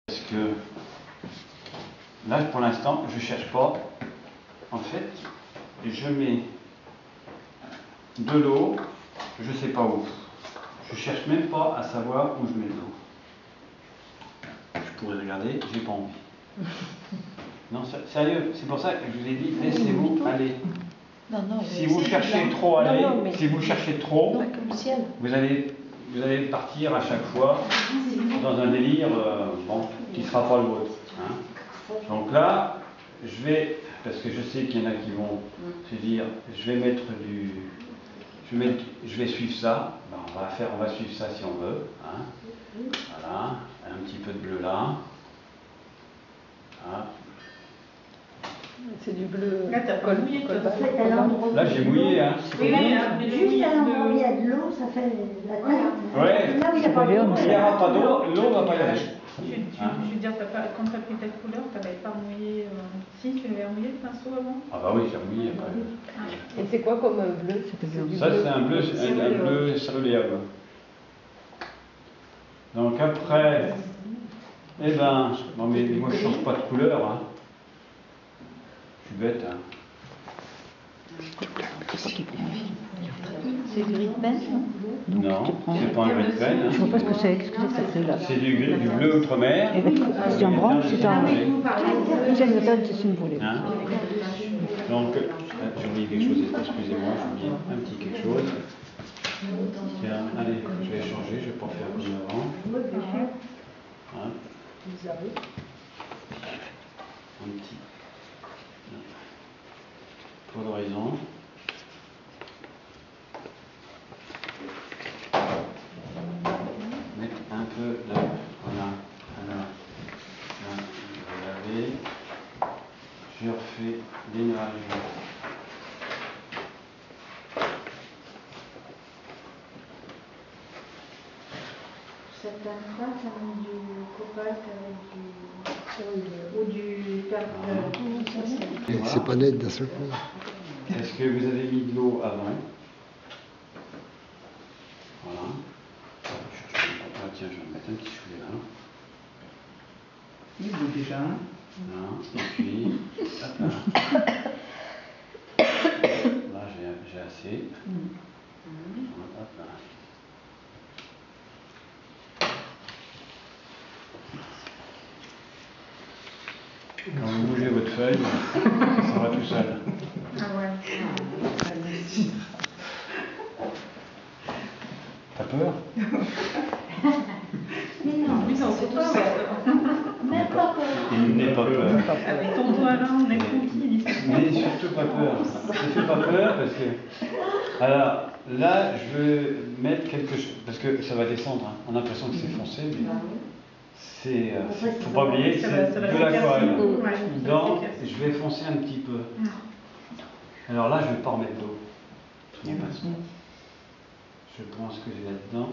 Parce que là, pour l'instant, je ne cherche pas. En fait, je mets de l'eau, je ne sais pas où. Je ne cherche même pas à savoir où je mets de l'eau. Je pourrais regarder, j'ai pas envie. Non, sérieux, c'est pour ça que je vous ai dit, laissez-vous aller. Non, si vous cherchez trop à aller, si vous cherchez trop, vous allez partir à chaque fois dans un délire qui ne sera pas le vôtre. Hein. Donc là, je vais, parce que je sais qu'il y en a qui vont se dire, je vais suivre ça. Ben, on va suivre ça si on veut. Hein. Voilà, un petit peu de bleu là. Voilà. C'est du bleu. Là, t'as pas mouillé, toi. Là, j'ai mouillé, hein. Oui, juste à l'endroit où il y a de l'eau, ça fait la taille. Ouais. Là où il n'y a pas d'eau, il n'y aura pas d'eau, l'eau va pas y aller. Je veux dire, quand tu as pris ta couleur, tu n'avais pas mouillé. Si, tu avais mouillé le pinceau avant. Ah bah oui, j'ai mouillé après. Et c'est quoi comme bleu? Ça, c'est un bleu céruléable. Donc après, eh ben, non mais moi je change pas de couleur. Hein. Je suis bête. Hein. C'est du gris de peine, non? Non, c'est pas un gris de peine. Hein. Je ne vois pas ce que c'est. Qu'est-ce que c'est là? C'est du bleu outre-mer. C'est un bronze, c'est un... C'est une méthode, c'est une volée. Hein? Donc, j'ai oublié quelque chose, excusez-moi, j'ai oublié un petit quelque chose. Tiens, allez, je vais changer, je vais pas faire comme avant. Hein? Un petit tour d'horizon. Mettre un peu de... Voilà. Alors, là, je vais laver. Je refais des nuages. Certains fois, ça met du cobalt avec du... ou du... C'est pas net d'un seul coup. Est-ce que vous avez mis de l'eau avant? Voilà. Ah, tiens, je vais mettre un petit chouïa là. Il est beau déjà. Là, et puis, hop là. Là, j'ai assez. Hop là. Quand vous bougez votre feuille, ça s'en va tout seul. Ah ouais. T'as peur? Mais non, Oui, non, c'est tout ça. même pas peur. Il n'est pas peur. Avec ton doigt là, on est tranquille. N'ayez surtout pas peur. Ne faites pas peur parce que... Alors, là, je vais mettre quelque chose, parce que ça va descendre. Hein. On a l'impression que c'est foncé, mais c'est... faut pas oublier que c'est de l'aquarelle. Donc, je vais foncer un petit peu. Alors là, je ne vais pas remettre d'eau. Je prends ce que j'ai là-dedans.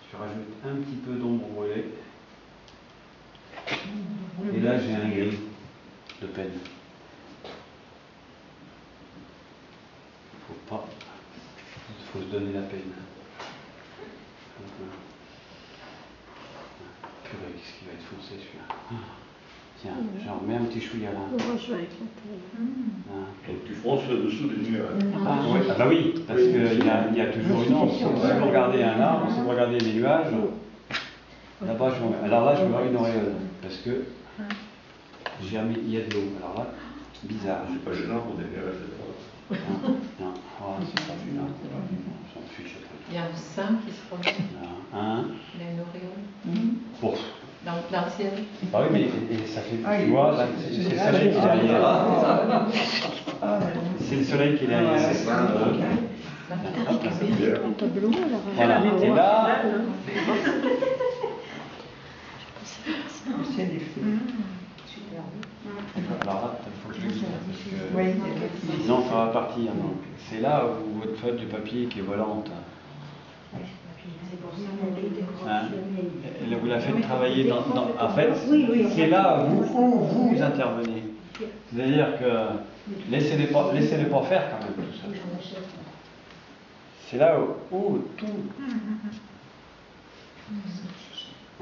Je rajoute un petit peu d'ombre brûlée. Et là, j'ai un gris de peine. Il faut se donner la peine. Purée, qu'est-ce qui va être foncé celui-là? Tiens, j'en remets un petit chouïa là. Moi, je vais éclater. Donc tu fronces le dessous des nuages. Ah bah oui, parce qu'il y a toujours une ombre. Si vous regardez un arbre, si vous regardez les nuages, là-bas, alors là, je vais avoir une auréole, parce que il y a de l'eau. Alors là, bizarre. C'est pas gênant pour des nuages. Non, c'est pas celui-là. On s'en fiche après. Il y a un sein qui se promène. Un. Il y a une auréole. Bon. Dans le ciel. Ah oui, mais ça fait, tu vois, là, c'est le soleil qui est derrière. C'est le soleil qui est derrière. Voilà, et là, Le ciel est fait. alors là, il faut que je le dise, parce que sinon ça va partir. C'est là où votre feuille de papier qui est volante. Hein? Vous la faites travailler en fait, c'est là où vous intervenez. C'est-à-dire que laissez-les pas faire quand même tout ça. C'est là où tout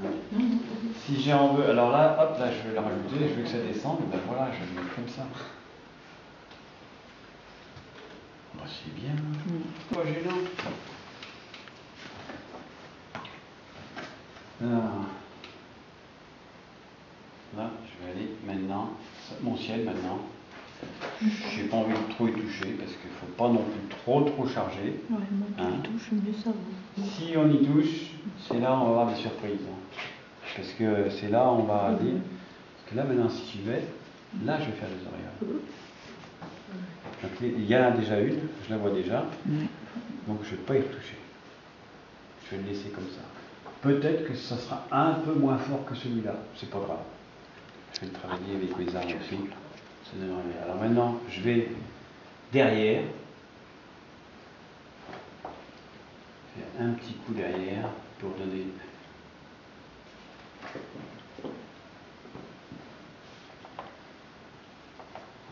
Hein. Si j'en veux, alors là, hop, là je vais le rajouter, je veux que ça descende, ben voilà, je vais le mettre comme ça. Ben, c'est bien. Pas gênant. Alors, là, je vais aller maintenant, mon ciel maintenant. J'ai pas envie de trop y toucher parce qu'il ne faut pas non plus trop charger. Ouais, moi, Hein. tu touches, mieux ça va. Si on y touche, c'est là où on va avoir des surprises. Parce que c'est là où on va dire. Parce que là maintenant, si j'y vais, là je vais faire des auréoles. Donc, il y en a déjà une, je la vois déjà. Donc je ne vais pas y toucher. Je vais le laisser comme ça. Peut-être que ça sera un peu moins fort que celui-là. C'est pas grave. Je vais le travailler avec mes armes aussi. Alors maintenant, je vais derrière, faire un petit coup derrière pour donner.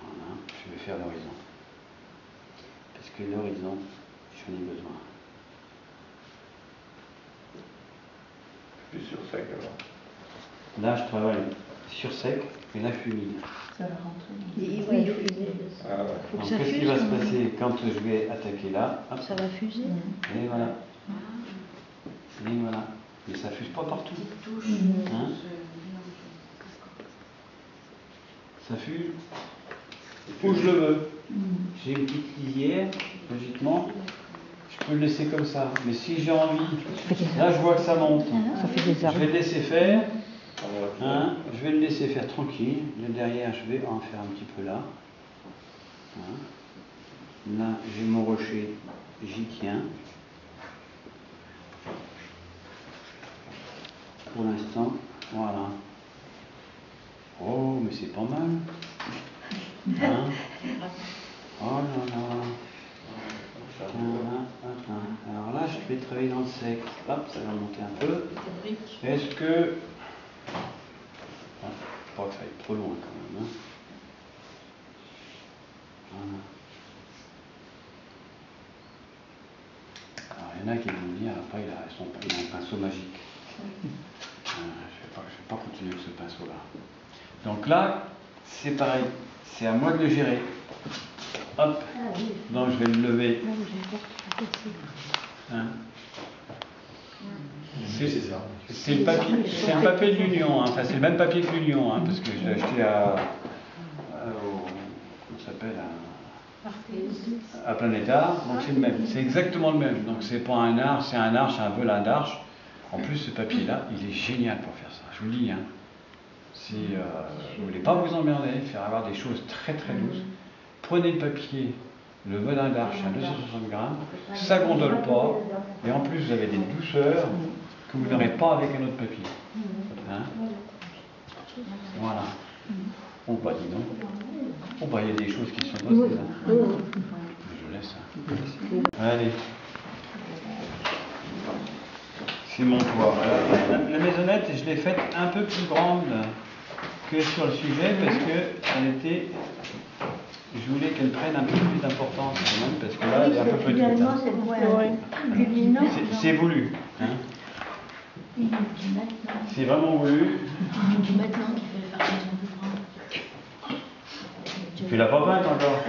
Voilà, je vais faire l'horizon. Parce que l'horizon, j'en ai besoin. Plus sur sec alors. Là, je travaille sur sec, et là, je suis humide. Ça va rentrer. Oui, il faut fuser. Ah ouais. Faut que Donc, ça qu'est-ce qui fuse. va se passer quand je vais attaquer là? Hop, Ça va fuser. et voilà. Et voilà. Mais ça fuse pas partout. Hein? Ça fuse où je le veux. J'ai une petite lisière, logiquement, je peux le laisser comme ça. Mais si j'ai envie, là je vois que ça monte. Ça fait des Je arbres. vais le laisser faire. Hein, je vais le laisser faire tranquille. Le derrière, je vais en faire un petit peu là. Hein. Là, j'ai mon rocher, j'y tiens. Pour l'instant, voilà. Oh, mais c'est pas mal. Hein. Oh là là. Alors là, je vais travailler dans le sec. Hop, ça va monter un peu. Est-ce que... Ah, faut pas que ça aille trop loin quand même. Hein. Voilà. Alors, il y en a qui vont me dire, après, il a un pinceau magique. Je ne vais pas continuer avec ce pinceau-là. Donc là, c'est pareil. C'est à moi de le gérer. Hop. Donc je vais le lever. Hein. C'est le papier, c'est un papier de l'Union, hein. Enfin c'est le même papier que l'Union, hein, parce que je l'ai acheté comment ça s'appelle, à Planétard, donc c'est le même, c'est exactement le même. Donc c'est pas un arche, c'est un arche, un velin d'arche. En plus ce papier-là, il est génial pour faire ça. Je vous le dis, hein. Si vous ne voulez pas vous emmerder, faire avoir des choses très très douces, prenez le papier, le velin d'arche à 260 grammes, ça ne gondole pas, et en plus vous avez des douceurs que vous n'aurez pas avec un autre papier. Hein? Voilà. Oh bah dis donc. Oh bah il y a des choses qui sont bonnes. Je laisse. Hein. Allez. C'est mon toit. La maisonnette, je l'ai faite un peu plus grande que sur le sujet parce que elle était... Je voulais qu'elle prenne un peu plus d'importance quand même, parce que là, elle est un peu petite. Hein. C'est voulu. Hein. C'est vraiment voulu. Du maintenant qui fait faire une plus grande. Tu l'as pas peinte encore?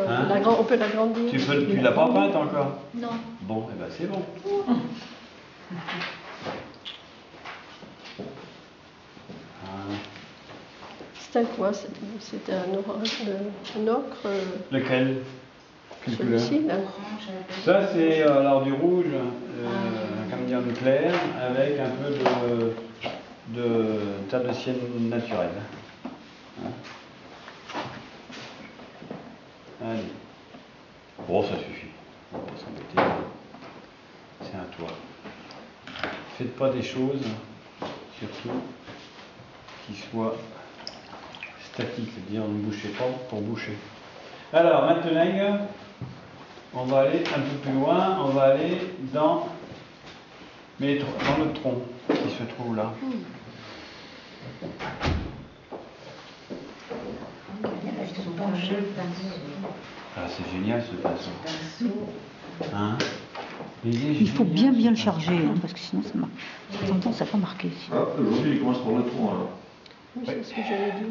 Hein? On peut l'agrandir. Tu l'as pas peinte encore? Non. Bon, et ben c'est bon. C'était quoi? C'était un ocre. Lequel? Quelle couleur? Celui-ci, là. Ça, c'est alors du rouge, comme dire, du clair, avec un peu de terre de ciel naturelle. Hein? Allez. Bon, ça suffit. On va pas s'embêter. C'est un toit. Faites pas des choses, surtout, qui soient statiques, c'est-à-dire ne bouchez pas pour boucher. Alors, maintenant, on va aller un peu plus loin, on va aller dans notre tronc qui se trouve là. Ah, c'est génial ce pinceau. Hein? Il faut bien le charger, hein, parce que sinon ça marque. De temps en temps, ça n'a pas marqué. Ah, aujourd'hui, il commence par le 3 alors. Oui, c'est ce que j'allais dire.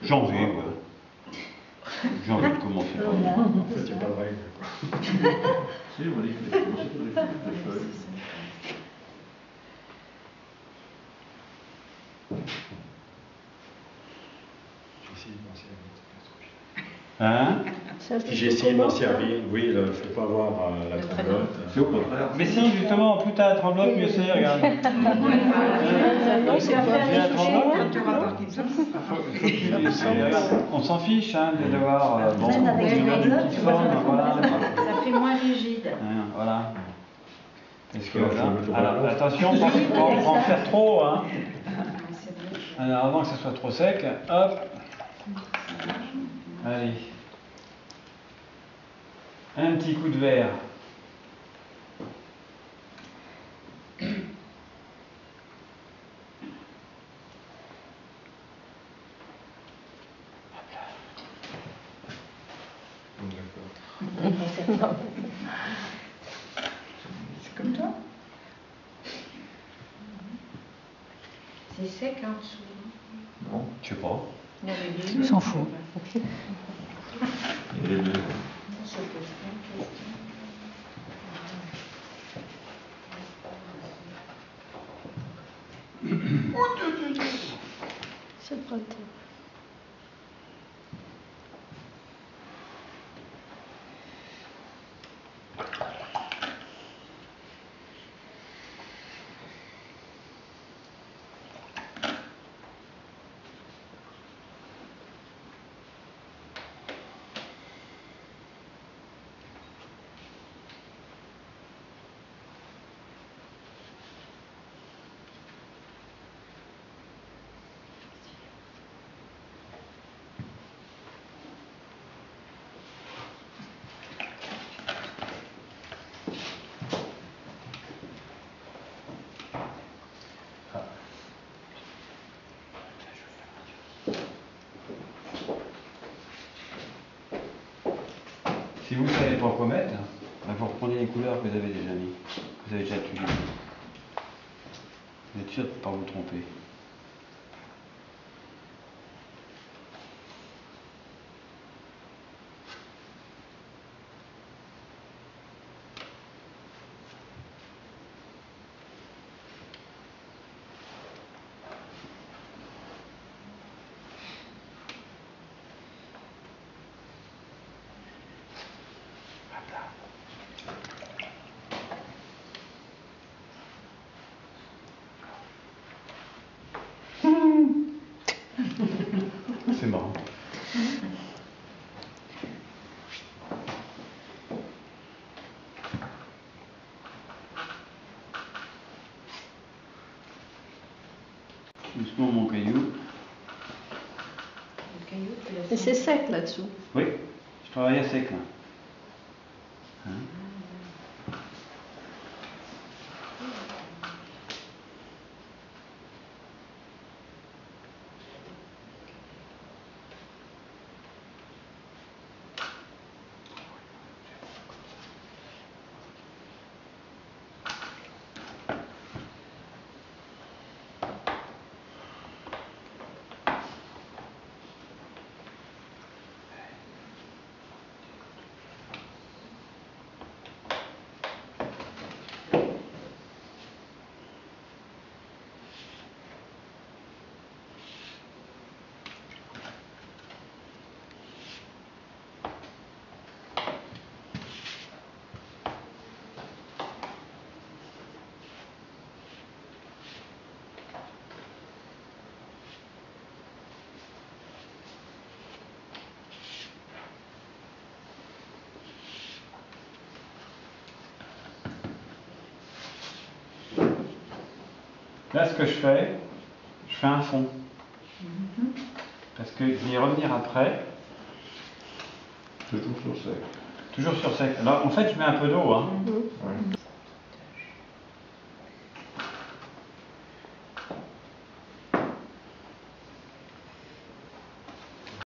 Janvier, ouais. J'ai envie de commencer par là. En fait, il n'y a pas de règle. Si, on m'a dit qu'il fallait commencer par les feuilles. Hein? C'est un petit J'ai peu essayé de m'en comment, ça servir. Oui, il ne faut pas avoir la tremblote. C'est au contraire. Mais si, justement, plus t'as la tremblote, mieux c'est, regarde. Non, c'est pas J'ai la tremblote. Quand tu auras Parkinson, On s'en fiche hein, d'avoir bon, Même avec des les autres, petites formes, voilà. Ça fait moins rigide. Hein, voilà. Parce que Alors, là, je vais mettre alors, au attention, on va en faire trop. Hein. C'est vrai. Alors avant que ça soit trop sec, hop. Allez. Un petit coup de verre. D'accord. c'est comme toi. C'est sec en dessous. Non, Je sais pas. On s'en fout. il y a les deux. C'est le printemps. Si vous ne savez pas quoi mettre, ben vous reprenez les couleurs que vous avez déjà mis, que vous avez déjà utilisées. Vous êtes sûr de ne pas vous tromper. C'est marrant. Doucement mon caillou. Le caillou, tu l'as Et c'est sec là-dessous. Oui, je travaille à sec là. Hein? Là, ce que je fais un fond. Parce que je vais y revenir après. Toujours sur sec. Toujours sur sec. Alors, en fait, je mets un peu d'eau. Hein. Ouais.